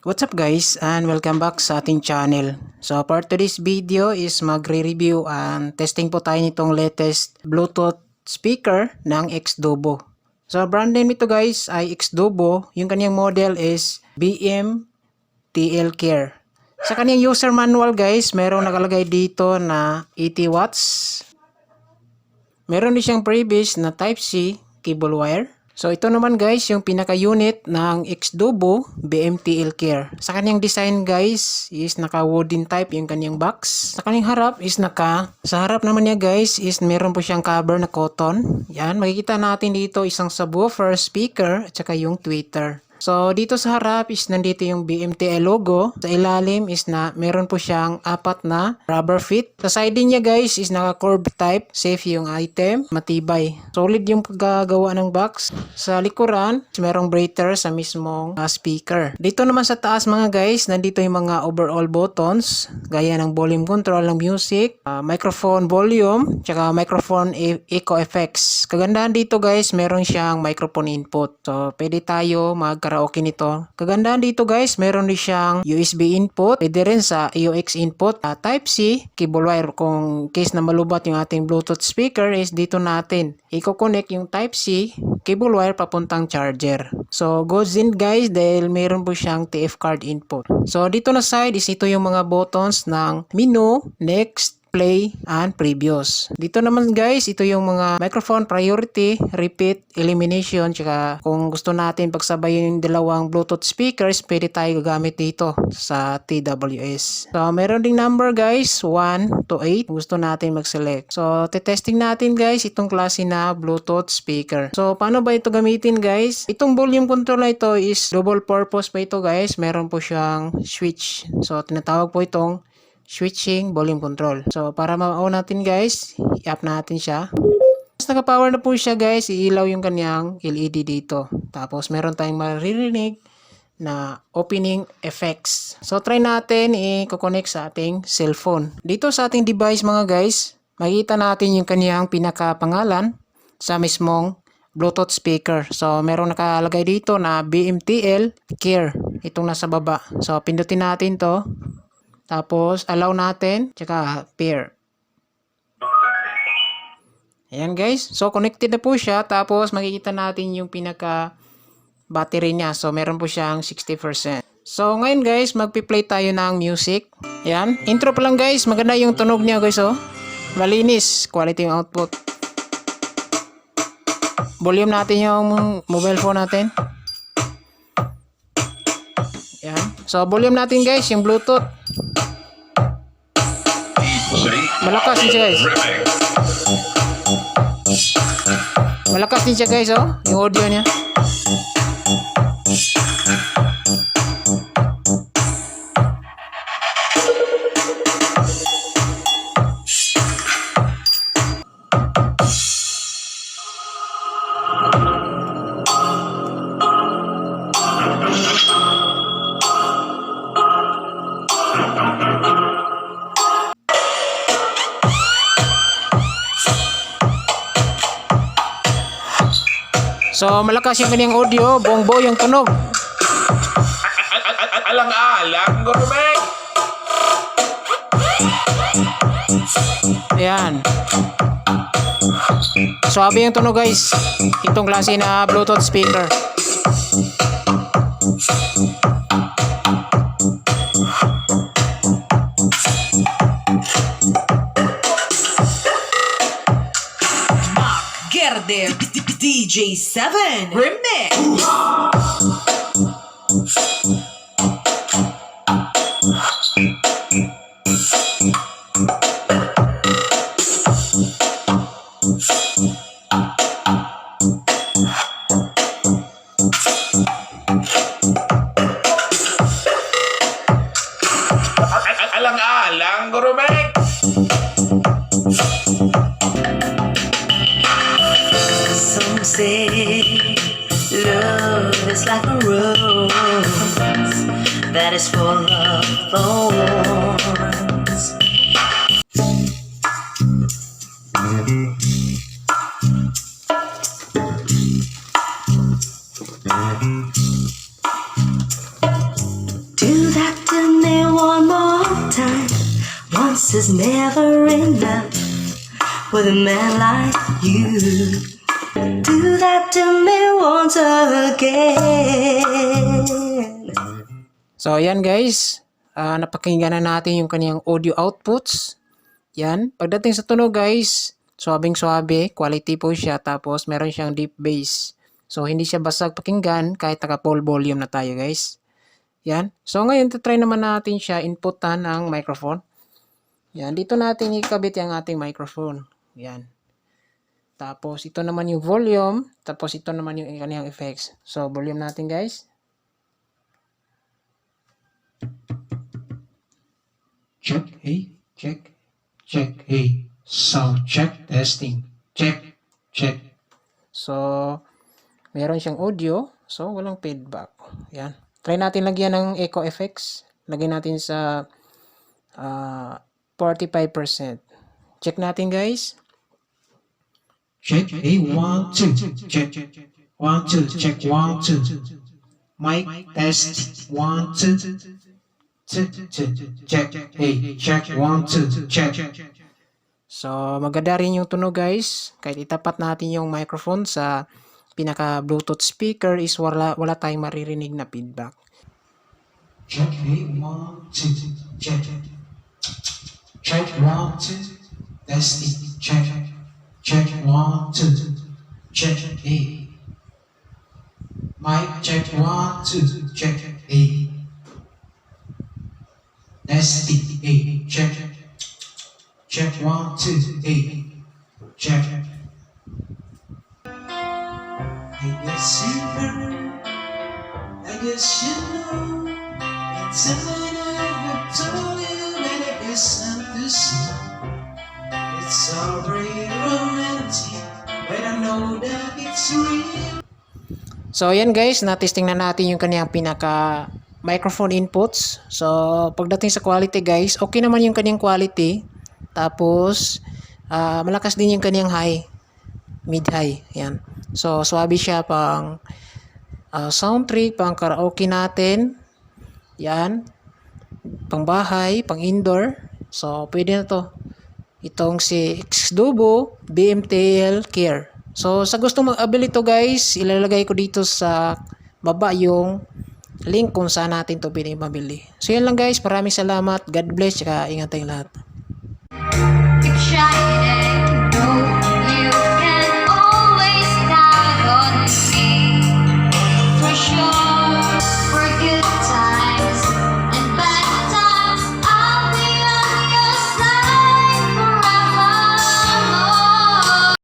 What's up guys and welcome back sa ating channel. So for today's video is magre-review and testing po tayo nitong latest Bluetooth speaker ng Xdobo. So brand name ito guys ay Xdobo. Yung kanyang model is BM-TL Care. Sa kanyang user manual guys, merong nakalagay dito na 80 watts. Meron din siyang previous na Type-C cable wire. So ito naman guys yung pinaka-unit ng Xdobo BM-TL Care. Sa kanyang design guys is naka wooden type yung kanyang box. Sa kanyang harap is sa harap naman niya guys is meron po siyang cover na cotton. Yan, makikita natin dito isang subwoofer, speaker at saka yung tweeter. So dito sa harap is nandito yung BM-TL logo. Sa ilalim is meron po siyang apat na rubber feet. Sa siding niya guys is naka curved type. Safe yung item, matibay. Solid yung paggagawa ng box. Sa likuran is merong breather sa mismong speaker. Dito naman sa taas mga guys, nandito yung mga overall buttons. Gaya ng volume control ng music, microphone volume, tsaka microphone echo effects. Kagandahan dito guys, meron siyang microphone input. So pwede tayo karaoke nito. Kagandahan dito guys, meron din siyang USB input, pwede rin sa AUX input, Type-C, cable wire. Kung case na malubat yung ating Bluetooth speaker is dito natin i-connect yung Type-C cable wire papuntang charger. So goes in guys dahil meron po siyang TF card input. So dito na side is ito yung mga buttons ng menu, next, play, and previous. Dito naman guys, ito yung mga microphone priority, repeat, elimination, tsaka kung gusto natin pagsabayin yung dalawang Bluetooth speakers, pwede tayo gagamit dito sa TWS. So meron ding number guys, 1 to 8, gusto natin mag-select. So testing natin guys itong klase na Bluetooth speaker. So paano ba ito gamitin guys? Itong volume control na ito is double purpose pa ito guys. Meron po siyang switch. So tinatawag po itong switching volume control. So para ma-on natin guys, i-up natin siya. Tapos naka-power na po siya guys, iilaw yung kanyang LED dito. Tapos meron tayong maririnig na opening effects. So try natin i-connect sa ating cellphone. Dito sa ating device mga guys, makikita natin yung kanyang pinaka-pangalan sa mismong Bluetooth speaker. So merong nakalagay dito na BM-TL Care. Itong nasa baba. So pindutin natin to. Tapos, allow natin, tsaka pair. Ayan guys. So, connected na po siya. Tapos, makikita natin yung pinaka-battery niya. So, meron po siyang 60%. So, ngayon guys, magpi-play tayo ng music. Ayan. Intro pa lang guys. Maganda yung tunog niya guys, oh. Malinis. Quality yung output. Volume natin yung mobile phone natin. Ayan. So, volume natin guys, yung Bluetooth. Malakas din siya guys. Malakas din siya guys, oh. Yung audio niya. So malakas yung kanyang audio, buong-buo yung tunog. Alang-alang, gourmet. Ayan. Suabe yung tunog guys. Itong klase na Bluetooth speaker. Gerde DJ7 Remix. Alang-alang, gourmet. Some say love is like a rose that is full of thorns. once is never enough with a man like you. Do that to me once again. So, ayan guys. Napakinggan na natin yung kaniyang audio outputs. Yan. Pagdating sa tunog guys, swabing-swabe, quality po siya. Tapos, meron siyang deep bass. So, hindi siya basag pakinggan kahit naka full volume na tayo guys. Yan. So, ngayon, try naman natin siya inputan ng microphone. Yan. Dito natin ikabit yung ating microphone. Yan. Tapos, ito naman yung volume. Tapos, ito naman yung kaniyang effects. So, volume natin guys. Check, hey, check, check, hey, sound check, testing, check, check. So, meron siyang audio. So, walang feedback. Yan. Try natin lagyan ng echo effects. Lagyan natin sa 45%. Check natin guys. Check, hey, 1, 2, check, 1, 2, check, 1, 2. Mic, test, 1, 2, check, hey, check, 1, 2, check. So, maganda rin yung tunog guys. Kahit itapat natin yung microphone sa pinaka Bluetooth speaker is wala tayong maririnig na feedback. Check, hey, 1, 2, check, check, 1, 2, testing, check, check, 1, 2, check, hey. Mic, check, 1, 2, check, hey. Testing, hey, check, check, 1, 2, hey, check. I guess you heard, I guess you know, and someone ever told you that it isn't the same. It's all very romantic, but I know that it's real. So, ayan guys, na-testing na natin yung kaniyang pinaka microphone inputs. So, pagdating sa quality guys, okay naman yung kaniyang quality. Tapos, malakas din yung kaniyang high, mid-high. Yan. So, swabe siya pang sound trick, pang karaoke natin. Yan. Pang bahay, pang indoor. So, pwede na to. Itong si X-Dubo BMTL Care. So, sa gustong mag-avail ito guys, ilalagay ko dito sa baba yung link kung saan natin ito pwede mabili. So, yan lang guys. Maraming salamat. God bless. Tsaka ingat tayong lahat.